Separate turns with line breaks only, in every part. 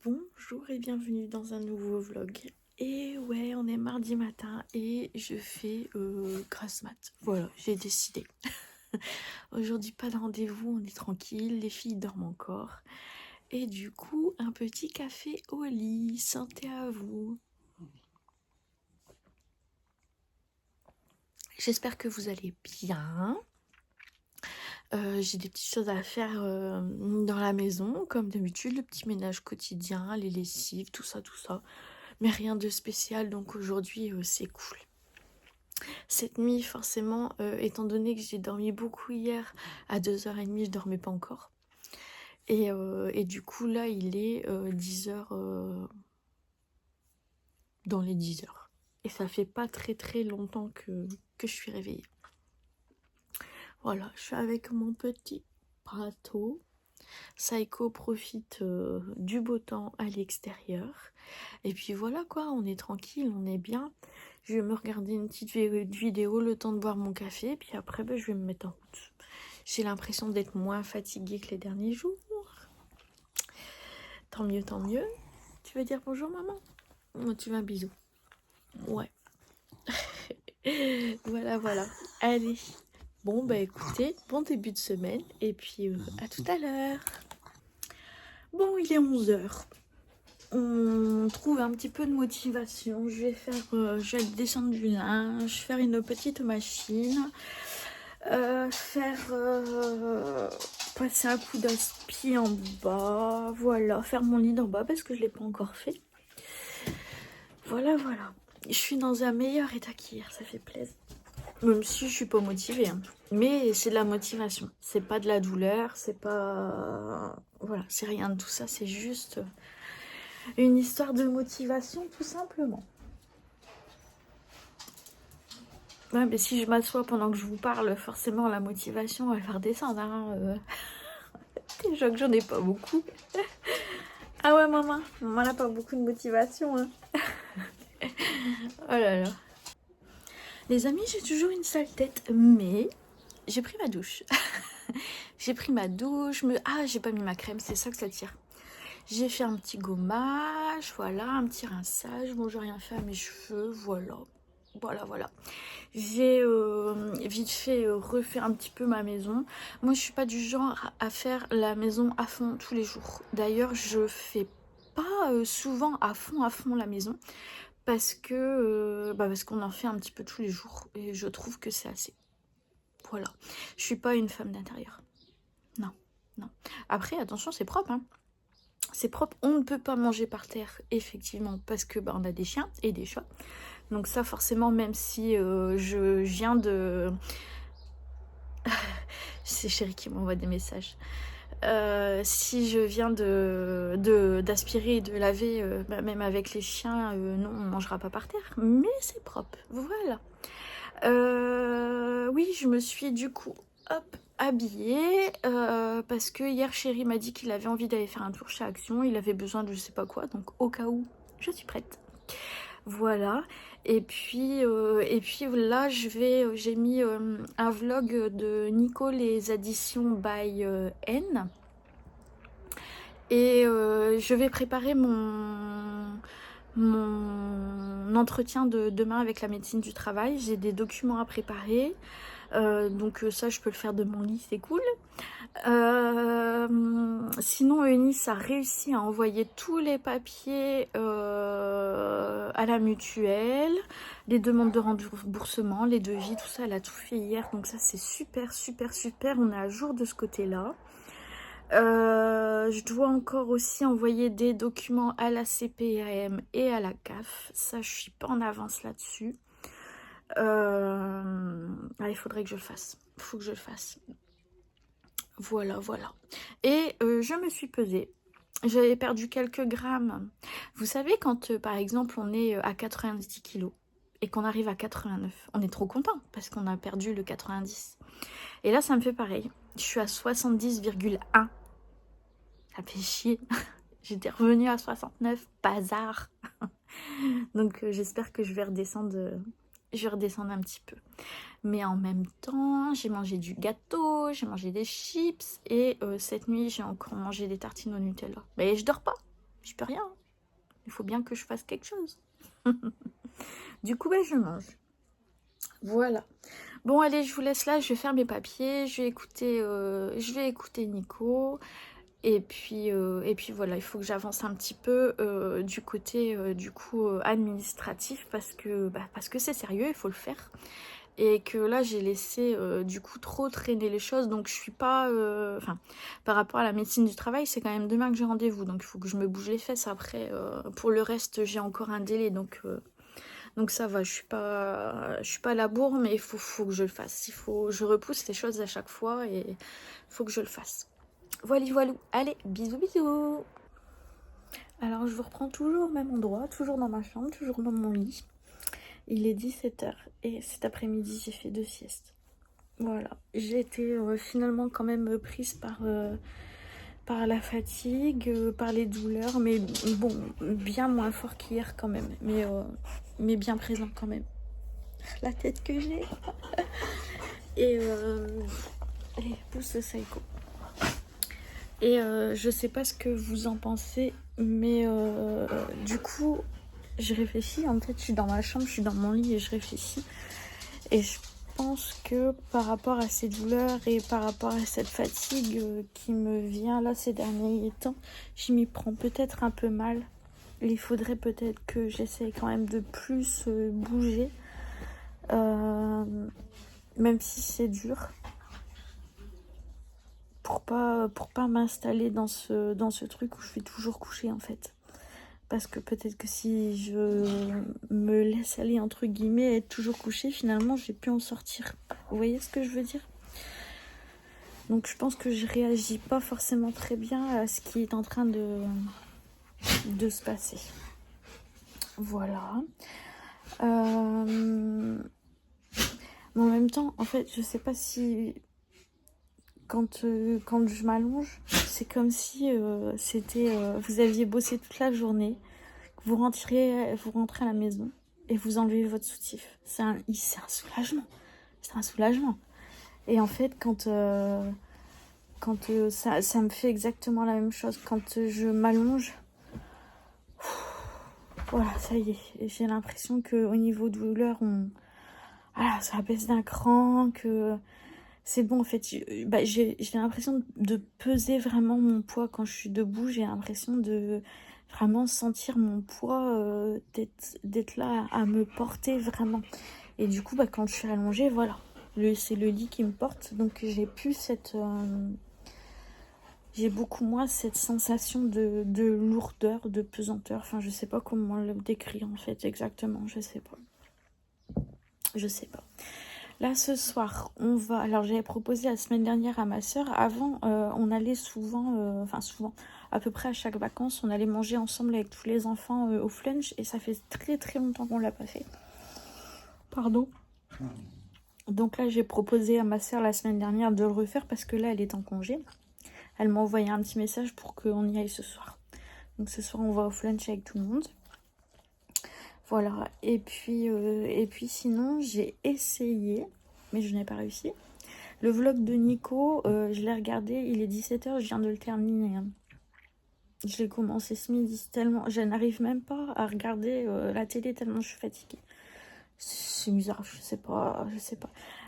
Bonjour et bienvenue dans un nouveau vlog. Et ouais, on est mardi matin et je fais grasse mat. Voilà, j'ai décidé. Aujourd'hui, pas de rendez-vous, on est tranquille, les filles dorment encore. Et du coup, un petit café au lit. Santé à vous. J'espère que vous allez bien. J'ai des petites choses à faire dans la maison, comme d'habitude, le petit ménage quotidien, les lessives, tout ça, tout ça. Mais rien de spécial, donc aujourd'hui, c'est cool. Cette nuit, forcément, étant donné que j'ai dormi beaucoup hier, à 2h30, je dormais pas encore. Et du coup, là, il est 10h, dans les 10h. Et ça fait pas très très longtemps que je suis réveillée. Voilà, je suis avec mon petit Prato. Saiko profite du beau temps à l'extérieur. Et puis voilà quoi, on est tranquille, on est bien. Je vais me regarder une petite vidéo, le temps de boire mon café. Puis après, je vais me mettre en route. J'ai l'impression d'être moins fatiguée que les derniers jours. Tant mieux, tant mieux. Tu veux dire bonjour maman? Moi, tu veux un bisou? Ouais. Voilà, voilà. Allez. Bon, écoutez, bon début de semaine. Et puis, à tout à l'heure. Bon, il est 11h. On trouve un petit peu de motivation. Je vais descendre du linge, faire une petite machine, passer un coup d'aspi en bas, voilà, faire mon lit en bas parce que je l'ai pas encore fait. Voilà, voilà. Je suis dans un meilleur état qu'hier, ça fait plaisir. Même si je suis pas motivée, hein. Mais c'est de la motivation. C'est pas de la douleur, c'est pas... Voilà, c'est rien de tout ça, c'est juste une histoire de motivation tout simplement. Ouais, mais si je m'assois pendant que je vous parle, forcément la motivation elle va redescendre. Hein. Déjà que j'en ai pas beaucoup. Ah ouais, maman n'a pas beaucoup de motivation. Hein. Oh là là. Les amis, j'ai toujours une sale tête, mais j'ai pris ma douche. J'ai pris ma douche. Ah, j'ai pas mis ma crème, c'est ça que ça tire. J'ai fait un petit gommage, voilà, un petit rinçage. Bon, j'ai rien fait à mes cheveux, voilà. Voilà. J'ai vite fait refait un petit peu ma maison. Moi, je suis pas du genre à faire la maison à fond tous les jours. D'ailleurs, je fais pas souvent à fond la maison parce qu'on en fait un petit peu tous les jours et je trouve que c'est assez. Voilà. Je suis pas une femme d'intérieur. Non. Après, attention, c'est propre, hein. C'est propre. On ne peut pas manger par terre, effectivement, parce que on a des chiens et des chats. Donc ça, forcément, même si je viens de... C'est Chéri qui m'envoie des messages. Si je viens d'aspirer et de laver, même avec les chiens, non, on ne mangera pas par terre. Mais c'est propre, voilà. Oui, je me suis du coup, habillée, parce que hier, Chéri m'a dit qu'il avait envie d'aller faire un tour chez Action. Il avait besoin de je sais pas quoi, donc au cas où, je suis prête. Voilà. Et puis là, j'ai mis un vlog de Nico les additions by N. Et je vais préparer mon entretien de demain avec la médecine du travail. J'ai des documents à préparer. Donc ça, je peux le faire de mon lit, c'est cool. Sinon, Eunice a réussi à envoyer tous les papiers à la mutuelle, les demandes de remboursement, les devis, tout ça, elle a tout fait hier. Donc ça, c'est super. On est à jour de ce côté-là. Je dois encore aussi envoyer des documents à la CPAM et à la CAF. Ça, je suis pas en avance là-dessus. Il faudrait que je le fasse. Il faut que je le fasse. Voilà. Et je me suis pesée. J'avais perdu quelques grammes. Vous savez, quand par exemple on est à 90 kilos et qu'on arrive à 89, on est trop content parce qu'on a perdu le 90. Et là, ça me fait pareil. Je suis à 70,1. Ça fait chier. J'étais revenue à 69, bazar. Donc j'espère que je vais redescendre un petit peu. Mais en même temps, j'ai mangé du gâteau, j'ai mangé des chips et cette nuit, j'ai encore mangé des tartines au Nutella. Mais je dors pas. Je peux rien. Il faut bien que je fasse quelque chose. Du coup, je mange. Voilà. Bon, allez, je vous laisse là. Je vais faire mes papiers. Je vais écouter Nico. Et puis voilà, il faut que j'avance un petit peu du côté administratif parce que c'est sérieux, il faut le faire. Et que là, j'ai laissé du coup trop traîner les choses. Donc, je suis pas... Enfin, par rapport à la médecine du travail, c'est quand même demain que j'ai rendez-vous. Donc, il faut que je me bouge les fesses après. Pour le reste, j'ai encore un délai. Donc ça va, je suis pas à la bourre, mais il faut que je le fasse. Je repousse les choses à chaque fois et il faut que je le fasse. Voilà, voilà. Allez, bisous, bisous. Alors, je vous reprends toujours au même endroit, toujours dans ma chambre, toujours dans mon lit. Il est 17h et cet après-midi, j'ai fait 2 siestes. Voilà, j'ai été finalement quand même prise par la fatigue, par les douleurs, mais bon, bien moins fort qu'hier quand même, mais bien présent quand même. La tête que j'ai. Et pousse le psycho. Et je sais pas ce que vous en pensez, mais du coup, je réfléchis. En fait, je suis dans ma chambre, je suis dans mon lit et je réfléchis. Et je pense que par rapport à ces douleurs et par rapport à cette fatigue qui me vient là ces derniers temps, je m'y prends peut-être un peu mal. Il faudrait peut-être que j'essaye quand même de plus bouger, même si c'est dur. Pour pas m'installer dans ce truc où je suis toujours couchée en fait. Parce que peut-être que si je me laisse aller entre guillemets et être toujours couchée, finalement je vais plus en sortir. Vous voyez ce que je veux dire? Donc je pense que je réagis pas forcément très bien à ce qui est en train de se passer. Voilà. Mais en même temps, en fait, je sais pas si... Quand je m'allonge, c'est comme si vous aviez bossé toute la journée, vous rentrez à la maison et vous enlevez votre soutif. C'est un soulagement. C'est un soulagement. Et en fait, quand ça me fait exactement la même chose. Quand je m'allonge, voilà, ça y est. J'ai l'impression qu'au niveau douleur, ça baisse d'un cran, que... C'est bon en fait, j'ai l'impression de peser vraiment mon poids quand je suis debout, j'ai l'impression de vraiment sentir mon poids, d'être là à me porter vraiment. Et du coup, quand je suis allongée, voilà, c'est le lit qui me porte, donc j'ai beaucoup moins cette sensation de lourdeur, de pesanteur, enfin je sais pas comment le décrire en fait exactement, je sais pas. Là, ce soir, on va... Alors, j'avais proposé la semaine dernière à ma soeur. Avant, on allait souvent, à peu près à chaque vacances, on allait manger ensemble avec tous les enfants au flunch. Et ça fait très très longtemps qu'on l'a pas fait. Pardon. Donc là, j'ai proposé à ma soeur la semaine dernière de le refaire parce que là, elle est en congé. Elle m'a envoyé un petit message pour qu'on y aille ce soir. Donc ce soir, on va au flunch avec tout le monde. Voilà, et puis sinon, j'ai essayé, mais je n'ai pas réussi. Le vlog de Nico, je l'ai regardé, il est 17h, je viens de le terminer. Hein. Je l'ai commencé ce midi, tellement... Je n'arrive même pas à regarder la télé tellement je suis fatiguée. C'est bizarre, je sais pas.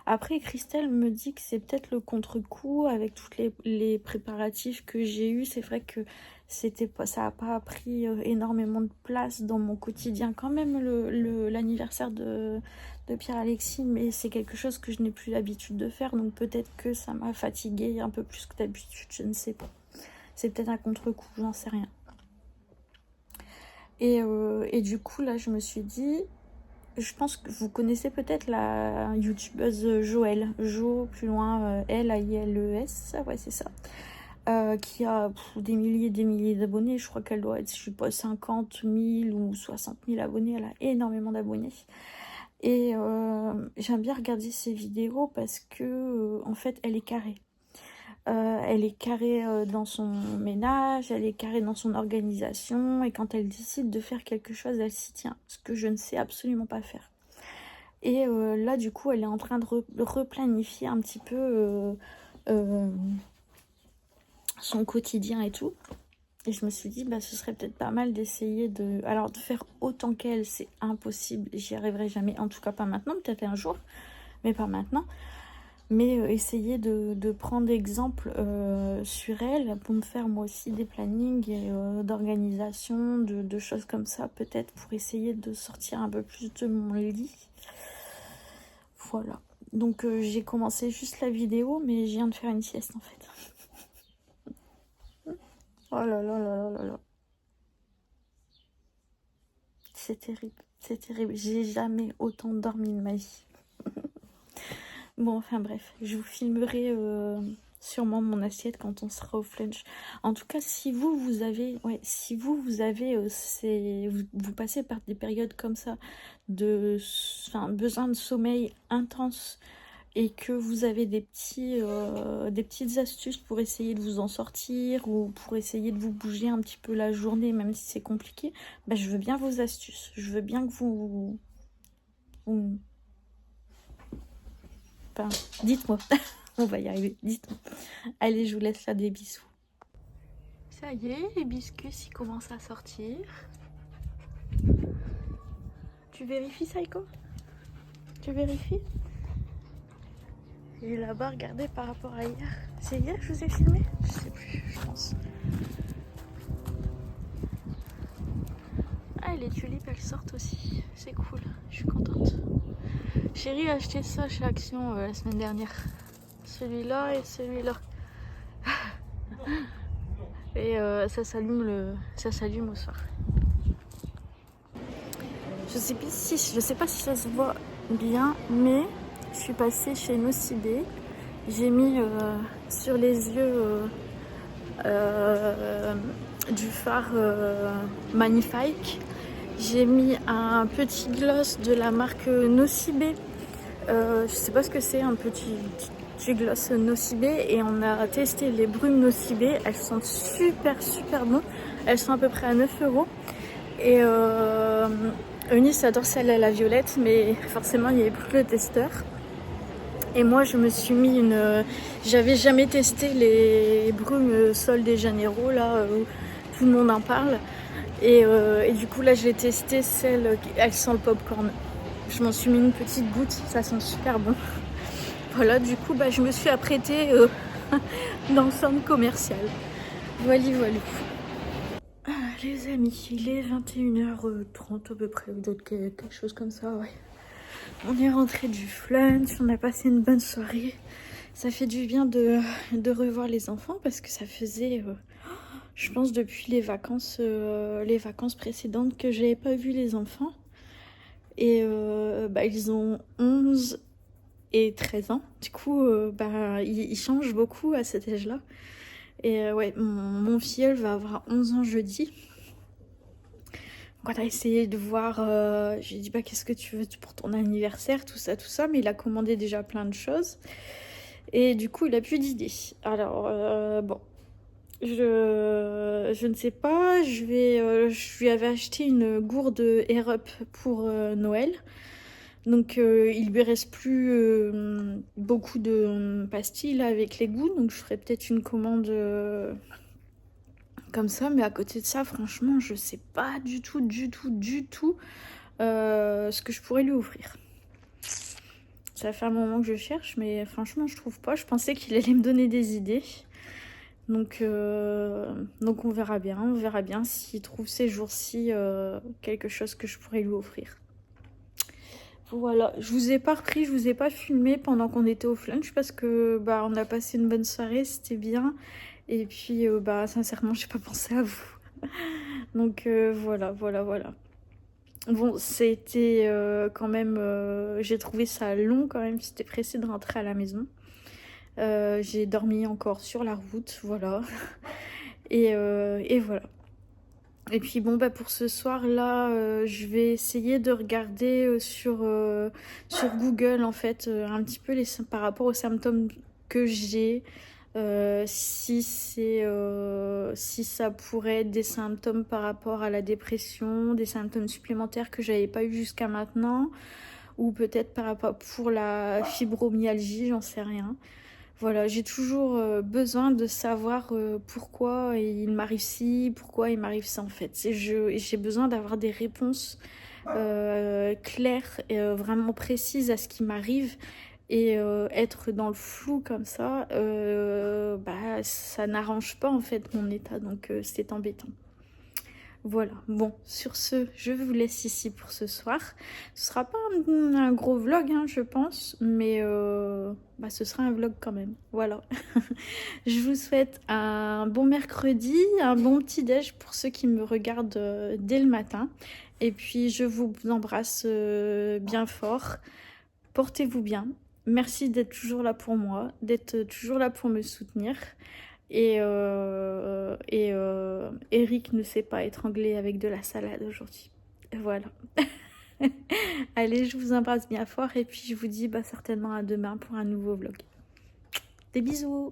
Après, Christelle me dit que c'est peut-être le contre-coup avec tous les préparatifs que j'ai eus. C'est vrai que ça n'a pas pris énormément de place dans mon quotidien. Quand même, l'anniversaire de Pierre-Alexis, mais c'est quelque chose que je n'ai plus l'habitude de faire. Donc peut-être que ça m'a fatiguée un peu plus que d'habitude, je ne sais pas. C'est peut-être un contre-coup, j'en sais rien. Et du coup, là, je me suis dit... Je pense que vous connaissez peut-être la youtubeuse Joël. Jo, plus loin, L-A-I-L-E-S. Ouais, c'est ça. Qui a des milliers d'abonnés. Je crois qu'elle doit être, je sais pas, 50 000 ou 60 000 abonnés. Elle a énormément d'abonnés. Et j'aime bien regarder ses vidéos parce que, en fait, elle est carrée. Elle est carrée dans son ménage, elle est carrée dans son organisation, et quand elle décide de faire quelque chose, elle s'y tient, ce que je ne sais absolument pas faire. Et là, du coup, elle est en train de replanifier un petit peu son quotidien et tout. Et je me suis dit, bah, ce serait peut-être pas mal d'essayer de... Alors, de faire autant qu'elle, c'est impossible. J'y arriverai jamais. En tout cas, pas maintenant. Peut-être un jour. Mais pas maintenant. Mais essayer de prendre exemple sur elle pour me faire moi aussi des plannings et d'organisation, de choses comme ça. Peut-être pour essayer de sortir un peu plus de mon lit. Voilà. Donc, j'ai commencé juste la vidéo, mais je viens de faire une sieste en fait. Oh là là là là là. C'est terrible, c'est terrible. J'ai jamais autant dormi de ma vie. Bon, enfin bref, je vous filmerai sûrement mon assiette quand on sera au flunch. En tout cas, si vous avez, ouais, si vous avez, vous passez par des périodes comme ça enfin, besoin de sommeil intense et que vous avez des petites astuces pour essayer de vous en sortir ou pour essayer de vous bouger un petit peu la journée, même si c'est compliqué, bah, je veux bien vos astuces. Je veux bien que vous... Enfin, dites-moi. On va y arriver, dites-moi. Allez, je vous laisse là, des bisous. Ça y est, l'hibiscus, il commence à sortir. Tu vérifies, Saïko? Tu vérifies? Et là-bas, regardez par rapport à hier. C'est hier que je vous ai filmé? Je sais plus, je pense. Ah, les tulipes, elles sortent aussi. C'est cool, je suis contente. Chérie a acheté ça chez Action la semaine dernière. Celui-là et celui-là. Et ça s'allume au soir. Je sais pas si ça se voit bien, mais je suis passée chez Nocibé. J'ai mis sur les yeux du fard Magnifique. J'ai mis un petit gloss de la marque Nocibé. Je sais pas ce que c'est, un petit gloss Nocibé. Et on a testé les brumes Nocibé. Elles sont super bonnes. Elles sont à peu près à 9 €. Et Eunice adore celle à la violette, mais forcément il n'y avait plus que le testeur. Et moi je me suis mis j'avais jamais testé les brumes Sol de Janeiro, là où tout le monde en parle. Et du coup là j'ai testé celle qui sent le popcorn. Je m'en suis mis une petite goutte, ça sent super bon. Voilà, du coup bah, je me suis apprêtée dans le centre commercial. Voilà. Les amis, il est 21h30 à peu près, peut-être quelque chose comme ça, ouais. On est rentré du flunch, on a passé une bonne soirée. Ça fait du bien de revoir les enfants parce que ça faisait, je pense, depuis les vacances précédentes que j'avais pas vu les enfants. Et bah, ils ont 11 et 13 ans. Du coup, bah, ils changent beaucoup à cet âge-là. Et ouais, mon filleul va avoir 11 ans jeudi. On a essayé de voir, j'ai dit bah qu'est-ce que tu veux pour ton anniversaire, tout ça, mais il a commandé déjà plein de choses. Et du coup il a plus d'idées. Alors bon, je ne sais pas, je lui avais acheté une gourde Air Up pour Noël. Donc il lui reste plus beaucoup de pastilles là, avec les goûts, donc je ferai peut-être une commande comme ça, mais à côté de ça, franchement, je sais pas du tout ce que je pourrais lui offrir. Ça fait un moment que je cherche, mais franchement, je trouve pas. Je pensais qu'il allait me donner des idées. Donc on verra bien s'il trouve ces jours-ci quelque chose que je pourrais lui offrir. Voilà, je vous ai pas repris, je vous ai pas filmé pendant qu'on était au flunch parce que bah on a passé une bonne soirée, c'était bien. Et puis bah sincèrement, j'ai pas pensé à vous. Donc voilà. Bon, c'était quand même, j'ai trouvé ça long quand même, j'étais pressée de rentrer à la maison. J'ai dormi encore sur la route, voilà. Et voilà. Et puis bon, bah pour ce soir là, je vais essayer de regarder sur Google en fait un petit peu par rapport aux symptômes que j'ai. Si ça pourrait être des symptômes par rapport à la dépression, des symptômes supplémentaires que j'avais pas eu jusqu'à maintenant, ou peut-être par rapport pour la fibromyalgie, j'en sais rien. Voilà, j'ai toujours besoin de savoir pourquoi il m'arrive ci, pourquoi il m'arrive ça en fait. J'ai besoin d'avoir des réponses claires et vraiment précises à ce qui m'arrive. Et être dans le flou comme ça, bah, ça n'arrange pas en fait mon état, donc c'est embêtant. Voilà, bon, sur ce, je vous laisse ici pour ce soir. Ce sera pas un gros vlog, hein, je pense, mais bah, ce sera un vlog quand même. Voilà. Je vous souhaite un bon mercredi, un bon petit déj pour ceux qui me regardent dès le matin. Et puis, je vous embrasse bien fort. Portez-vous bien. Merci d'être toujours là pour moi, d'être toujours là pour me soutenir. Et Eric ne sait pas étrangler avec de la salade aujourd'hui. Voilà. Allez, je vous embrasse bien fort et puis je vous dis bah, certainement à demain pour un nouveau vlog. Des bisous!